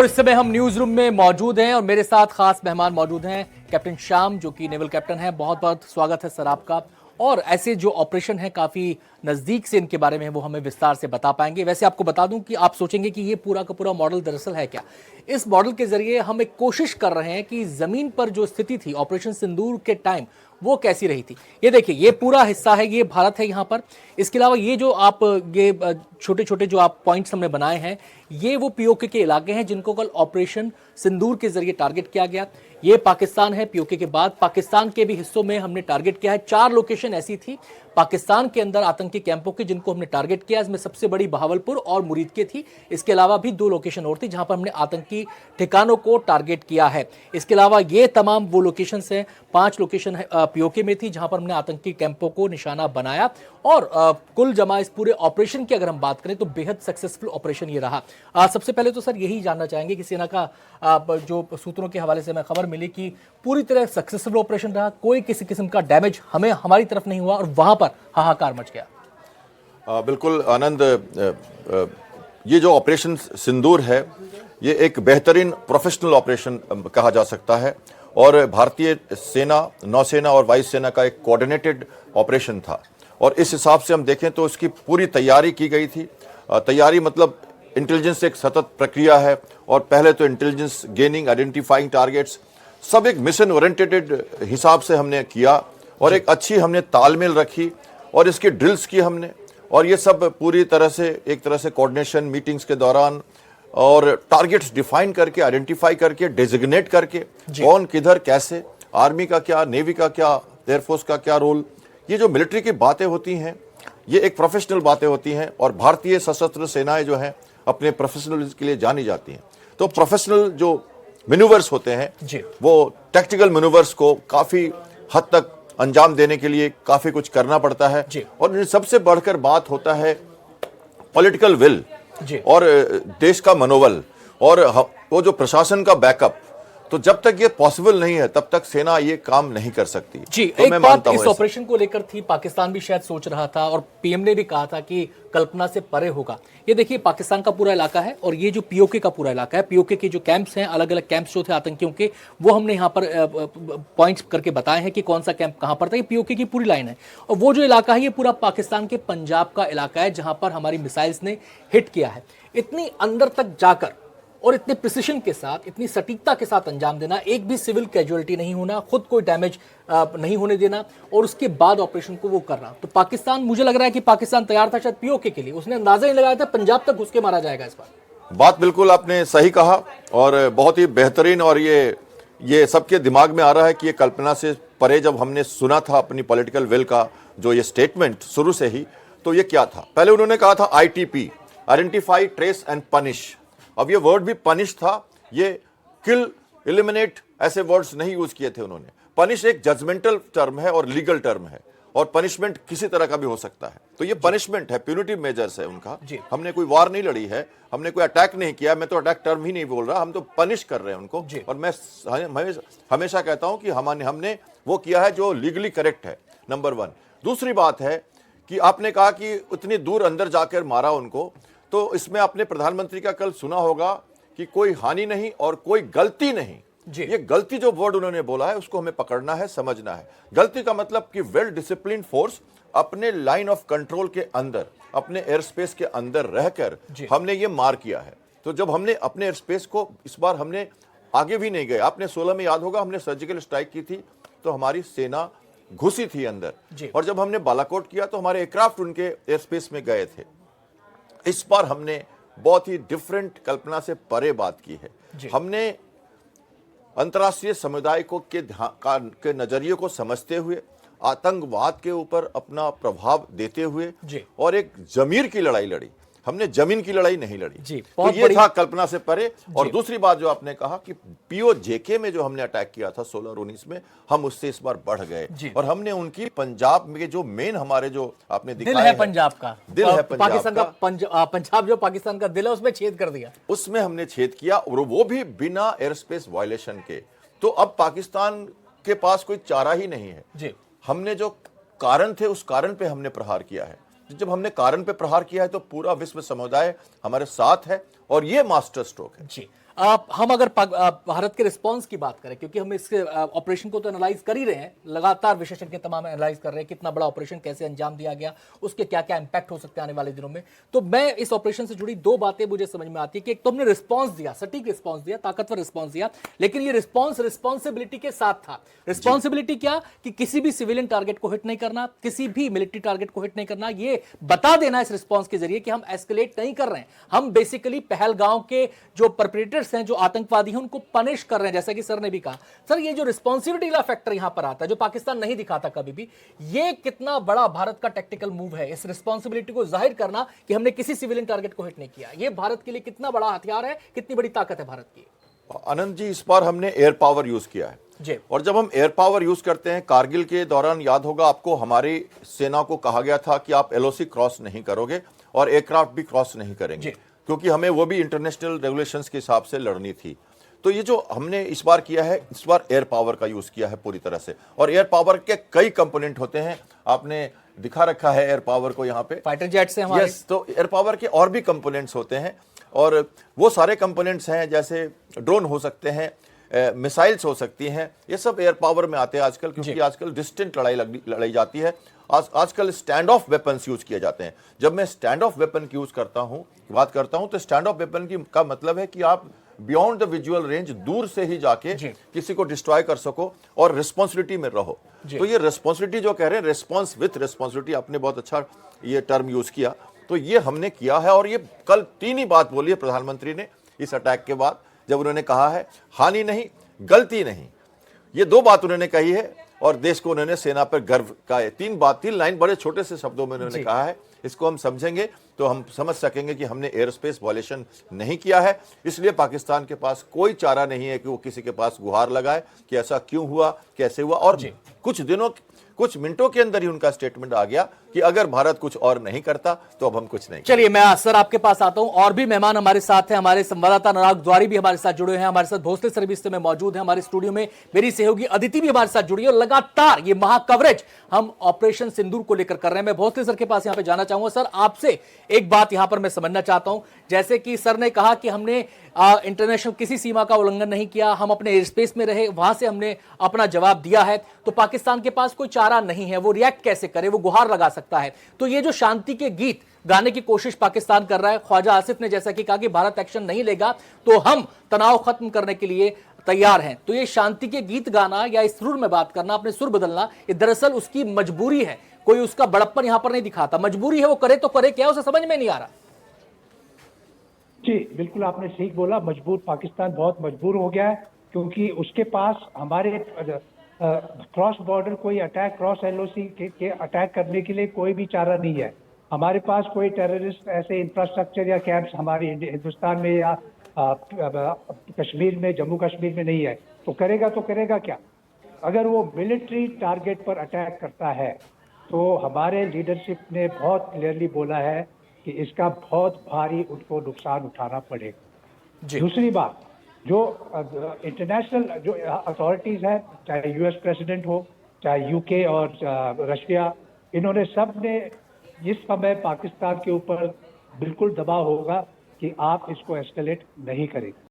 तो इस समय हम न्यूज रूम में मौजूद हैं और मेरे साथ खास मेहमान मौजूद हैं कैप्टन श्याम, जो कि नेवल कैप्टन है। बहुत बहुत स्वागत है सर आपका। और ऐसे जो ऑपरेशन है काफी नजदीक से इनके बारे में वो हमें विस्तार से बता पाएंगे। वैसे आपको बता दूं कि आप सोचेंगे कि ये पूरा का पूरा मॉडल दरअसल है क्या। इस मॉडल के जरिए हम एक कोशिश कर रहे हैं कि जमीन पर जो स्थिति थी ऑपरेशन सिंदूर के टाइम वो कैसी रही थी। ये देखिए, ये पूरा हिस्सा है, ये भारत है यहाँ पर। इसके अलावा ये जो आप ये छोटे छोटे जो आप पॉइंट्स हमने बनाए हैं, ये वो पीओके के इलाके हैं जिनको कल ऑपरेशन सिंदूर के जरिए टारगेट किया गया। ये पाकिस्तान है। पीओके के बाद पाकिस्तान के भी हिस्सों में हमने टारगेट किया है। 4 लोकेशन ऐसी थी पाकिस्तान के अंदर आतंकी कैंपों की जिनको हमने टारगेट किया। इसमें सबसे बड़ी बहावलपुर और मुरीद के थी। इसके अलावा भी 2 लोकेशन और थी जहां पर हमने आतंकी ठिकानों को टारगेट किया है। इसके अलावा ये तमाम वो लोकेशन है, 5 लोकेशन पीओके में थी जहां पर हमने आतंकी कैंपों को निशाना बनाया। और कुल जमा इस पूरे ऑपरेशन की अगर हम बात करें तो बेहद सक्सेसफुल ऑपरेशन ये रहा। सबसे पहले तो सर यही जानना चाहेंगे कि सेना का जो सूत्रों के हवाले से हमें खबर मिली कि पूरी तरह सक्सेसफुल ऑपरेशन रहा, कोई किसी किस्म का डैमेज हमारी तरफ नहीं हुआ और वहां पर हाहाकार मच गया। बिल्कुल आनंद, ये जो ऑपरेशन सिंदूर है ये एक बेहतरीन प्रोफेशनल ऑपरेशन कहा जा सकता है और भारतीय सेना, नौसेना और वायुसेना का एक कोऑर्डिनेटेड ऑपरेशन था। और इस हिसाब से हम देखें तो इसकी पूरी तैयारी की गई थी। तैयारी मतलब इंटेलिजेंस एक सतत प्रक्रिया है और पहले तो इंटेलिजेंस गेनिंग, आइडेंटिफाइंग टारगेट्स, सब एक मिशन ओरिएंटेड हिसाब से हमने किया और एक अच्छी हमने तालमेल रखी और इसकी ड्रिल्स की हमने। और ये सब पूरी तरह से एक तरह से कोऑर्डिनेशन मीटिंग्स के दौरान और टारगेट्स डिफाइन करके, आइडेंटिफाई करके, डेजिग्नेट करके कौन किधर कैसे, आर्मी का क्या, नेवी का क्या, एयरफोर्स का क्या रोल, ये जो मिलिट्री की बातें होती हैं ये एक प्रोफेशनल बातें होती हैं। और भारतीय सशस्त्र सेनाएं जो हैं अपने प्रोफेशनलिज्म के लिए जानी जाती हैं। तो प्रोफेशनल जो मैन्यूवर्स होते हैं वो टैक्टिकल मैन्यूवर्स को काफी हद तक अंजाम देने के लिए काफी कुछ करना पड़ता है। और सबसे बढ़कर बात होता है पॉलिटिकल विल और देश का मनोबल और वो जो प्रशासन का बैकअप। तो जब तक ये पॉसिबल नहीं है तब तक सेना ये काम नहीं कर सकती। तो एक बात इस ऑपरेशन को लेकर थी, पाकिस्तान भी शायद सोच रहा था और पीएम ने भी कहा था कि कल्पना से परे होगा। ये देखिए, पाकिस्तान का पूरा इलाका है और ये जो पीओके का पूरा इलाका है, पीओके के जो कैंप्स हैं, अलग अलग कैंप्स जो थे आतंकियों के, वो हमने यहाँ पर पॉइंट्स करके बताए हैं कि कौन सा कैंप कहाँ पर था। ये पीओके की पूरी लाइन है और वो जो इलाका है ये पूरा पाकिस्तान के पंजाब का इलाका है जहां पर हमारी मिसाइल्स ने हिट किया है। इतनी अंदर तक जाकर और इतने प्रिसिशन के साथ, इतनी सटीकता के साथ अंजाम देना, एक भी सिविल कैजुअलिटी नहीं होना, खुद कोई डैमेज नहीं होने देना और उसके बाद ऑपरेशन को वो करना। तो पाकिस्तान, मुझे लग रहा है कि पाकिस्तान तैयार था शायद पीओके के लिए। उसने अंदाजा ही लगाया था पंजाब तक घुस के मारा जाएगा इस बार। बात बिल्कुल आपने सही कहा और बहुत ही बेहतरीन। और ये सबके दिमाग में आ रहा है कि ये कल्पना से परे जब हमने सुना था अपनी पॉलिटिकल विल का जो ये स्टेटमेंट शुरू से ही, तो ये क्या था। पहले उन्होंने कहा था ITP, identify, trace and punish. अब ये वर्ड भी पनिश था, ये किल, एलिमिनेट ऐसे वर्ड्स नहीं यूज किए थे उन्होंने। पनिश एक जजमेंटल टर्म है और लीगल टर्म है और पनिशमेंट किसी तरह का भी हो सकता है। तो ये पनिशमेंट है, प्यूनिटिव मेजर्स है उनका। हमने कोई वार नहीं लड़ी है, हमने कोई अटैक नहीं किया। मैं तो अटैक टर्म ही नहीं बोल रहा, हम तो पनिश कर रहे हैं उनको। और मैं हमेशा कहता हूं कि हमने वो किया है जो लीगली करेक्ट है, नंबर 1। दूसरी बात है कि आपने कहा कि उतनी दूर अंदर जाकर मारा उनको, तो इसमें आपने प्रधानमंत्री का कल सुना होगा कि कोई हानि नहीं और कोई गलती नहीं। ये गलती जो वर्ड उन्होंने बोला है उसको हमें पकड़ना है, समझना है। गलती का मतलब कि वेल डिसिप्लिन फोर्स अपने लाइन ऑफ कंट्रोल के अंदर, अपने एयर स्पेस के अंदर रहकर हमने ये मार किया है। तो जब हमने अपने एयर स्पेस को, इस बार हमने आगे भी नहीं गए। आपने 16 में याद होगा हमने सर्जिकल स्ट्राइक की थी तो हमारी सेना घुसी थी अंदर, और जब हमने बालाकोट किया तो हमारे एयरक्राफ्ट उनके एयर स्पेस में गए थे। इस बार हमने बहुत ही डिफरेंट, कल्पना से परे बात की है। हमने अंतर्राष्ट्रीय समुदाय को के नजरिए को समझते हुए, आतंकवाद के ऊपर अपना प्रभाव देते हुए और एक जमीर की लड़ाई लड़ी। हमने जमीन की लड़ाई नहीं लड़ी। तो ये था कल्पना से परे। और दूसरी बात जो आपने कहा कि POJK में जो हमने अटैक किया था 16 और 19 में, हम उससे इस बार बढ़ गए और हमने उनकी पंजाब में जो मेन हमारे जो आपने दिखाया दिल है पंजाब का, दिल है पाकिस्तान का, पंजाब जो पाकिस्तान का दिल है उसमें छेद कर दिया। उसमें हमने छेद किया और वो भी बिना एयर स्पेस वायलेशन के। तो अब पाकिस्तान के पास कोई चारा ही नहीं है। हमने जो कारण थे उस कारण पे हमने प्रहार किया है। जब हमने कारण पे प्रहार किया है तो पूरा विश्व समुदाय हमारे साथ है और ये मास्टर स्ट्रोक है। हम अगर भारत के रिस्पांस की बात करें, क्योंकि हम इसके ऑपरेशन को तो एनालाइज कर ही रहे हैं, लगातार विशेषज्ञ तमाम एनालाइज कर रहे हैं कितना बड़ा ऑपरेशन कैसे अंजाम दिया गया, उसके क्या क्या इंपैक्ट हो सकते हैं आने वाले दिनों में। तो मैं इस ऑपरेशन से जुड़ी दो बातें मुझे समझ में आती है कि एक तो हमने रिस्पांस दिया, सटीक रिस्पांस दिया, ताकतवर रिस्पांस दिया, लेकिन ये रिस्पांस रिस्पॉन्सिबिलिटी के साथ था। रिस्पॉन्सिबिलिटी क्या कि किसी भी सिविलियन टारगेट को हिट नहीं करना, किसी भी मिलिट्री टारगेट को हिट नहीं करना, ये बता देना इस रिस्पांस के जरिए कि हम एस्केलेट नहीं कर रहे हैं, हम बेसिकली पहलगांव के जो परपेट्रेटर्स हैं, जो आतंकवादी हैं, उनको पनिश कर रहे हैं। जैसा कि सर ने भी कहा, सर ये जो रिस्पॉन्सिबिलिटी वाला फैक्टर यहां पर आता है जो पाकिस्तान नहीं दिखाता कभी भी, ये कितना बड़ा भारत का टेक्टिकल मूव है, इस रिस्पॉन्सिबिलिटी को जाहिर करना कि हमने किसी सिविलियन टारगेट को हिट नहीं किया। ये भारत के लिए कितना बड़ा हथियार है, कितनी बड़ी ताकत है भारत की। आनंद जी, इस बार हमने एयर पावर यूज किया है जी। और जब हम एयर पावर यूज करते हैं, कारगिल के दौरान याद होगा आपको, हमारी सेना को कहा गया था कि आप एलओसी क्रॉस नहीं करोगे और एयरक्राफ्ट भी क्रॉस नहीं करेंगे, क्योंकि हमें वो भी इंटरनेशनल रेगुलेशंस के हिसाब से लड़नी थी। तो ये जो हमने इस बार किया है, इस बार एयर पावर का यूज किया है पूरी तरह से, और एयर पावर के कई कंपोनेंट होते हैं, आपने दिखा रखा है एयर पावर को यहाँ पे, फाइटर जेट से हमारे। यस, तो एयर पावर के और भी कंपोनेंट्स होते हैं, और वो सारे कंपोनेंट्स हैं, जैसे ड्रोन हो सकते हैं, मिसाइल्स हो सकती हैं, ये सब एयर पावर में आते हैं आजकल, क्योंकि आजकल डिस्टेंट लड़ाई जाती है। आजकल स्टैंड ऑफ वेपन्स यूज किए जाते हैं। जब मैं स्टैंड ऑफ वेपन की बात करता हूं, तो स्टैंड ऑफ वेपन का मतलब है कि आप बियॉन्ड द विजुअल रेंज, दूर से ही जाके किसी को डिस्ट्रॉय कर सको और रिस्पॉन्सिबिलिटी में रहो। तो ये रिस्पॉन्सिबिलिटी जो कह रहे हैं, रिस्पॉन्स विथ रिस्पॉन्सिबिलिटी, आपने बहुत अच्छा ये टर्म यूज किया, तो ये हमने किया है। और ये कल 3 ही बात बोली है प्रधानमंत्री ने इस अटैक के बाद, जब उन्होंने कहा है हानि नहीं, गलती नहीं, ये 2 बात उन्होंने कही है, और देश को उन्होंने सेना पर गर्व का है। 3 लाइन बड़े छोटे से शब्दों में उन्होंने कहा है। इसको हम समझेंगे तो हम समझ सकेंगे कि हमने एयर स्पेस वायलेशन नहीं किया है। इसलिए पाकिस्तान के पास कोई चारा नहीं है कि वो किसी के पास गुहार लगाए कि ऐसा क्यों हुआ, कैसे हुआ। और कुछ मिनटों के अंदर ही उनका स्टेटमेंट आ गया कि अगर भारत कुछ और नहीं करता तो अब हम कुछ नहीं। चलिए मैं सर आपके पास आता हूं, और भी मेहमान हमारे साथ हैं, हमारे संवाददाता अनुराग द्वारी भी हमारे साथ जुड़े हैं, हमारे साथ भोसले सर्विस में मौजूद हैं, हमारे स्टूडियो में मेरी सहयोगी अदिति भी हमारे साथ जुड़ी है, और लगातार ये महा कवरेज हम ऑपरेशन सिंदूर को लेकर कर रहे हैं। मैं भोसले सर के पास यहां पे जाना चाहूंगा। सर, आपसे एक बात यहां पर मैं समझना चाहता हूं, जैसे कि सर ने कहा कि हमने इंटरनेशनल किसी सीमा का उल्लंघन नहीं किया, हम अपने एयर स्पेस में रहे, वहां से हमने अपना जवाब दिया है, तो पाकिस्तान के पास कोई चारा नहीं है, वो रिएक्ट कैसे करे, वो गुहार लगा सकता है। तो ये जो शांति के गीत गाने की कोशिश पाकिस्तान कर रहा है, ख्वाजा आसिफ ने जैसा कि कहा कि भारत एक्शन नहीं लेगा तो हम तनाव खत्म करने के लिए तैयार हैं, तो ये शांति के गीत गाना या इस सुर में बात करना, अपने सुर बदलना, ये दरअसल उसकी मजबूरी है, कोई उसका बड़प्पन यहां पर नहीं दिखाता, मजबूरी है, वो करे तो करे क्या, उसे समझ में नहीं आ रहा। जी बिल्कुल, आपने ठीक बोला, पाकिस्तान बहुत मजबूर हो गया है, क्योंकि उसके पास हमारे क्रॉस बॉर्डर कोई अटैक, क्रॉस एलओसी के अटैक करने के लिए कोई भी चारा नहीं है। हमारे पास कोई टेररिस्ट ऐसे इंफ्रास्ट्रक्चर या कैंप्स हमारे हिंदुस्तान में या कश्मीर में, जम्मू कश्मीर में नहीं है, तो करेगा क्या? अगर वो मिलिट्री टारगेट पर अटैक करता है तो हमारे लीडरशिप ने बहुत क्लियरली बोला है कि इसका बहुत भारी उनको नुकसान उठाना पड़ेगा। दूसरी बात, जो इंटरनेशनल जो अथॉरिटीज हैं, चाहे यूएस प्रेसिडेंट हो, चाहे यूके और रशिया, इन्होंने सब ने इस समय पाकिस्तान के ऊपर बिल्कुल दबाव होगा कि आप इसको एस्केलेट नहीं करें।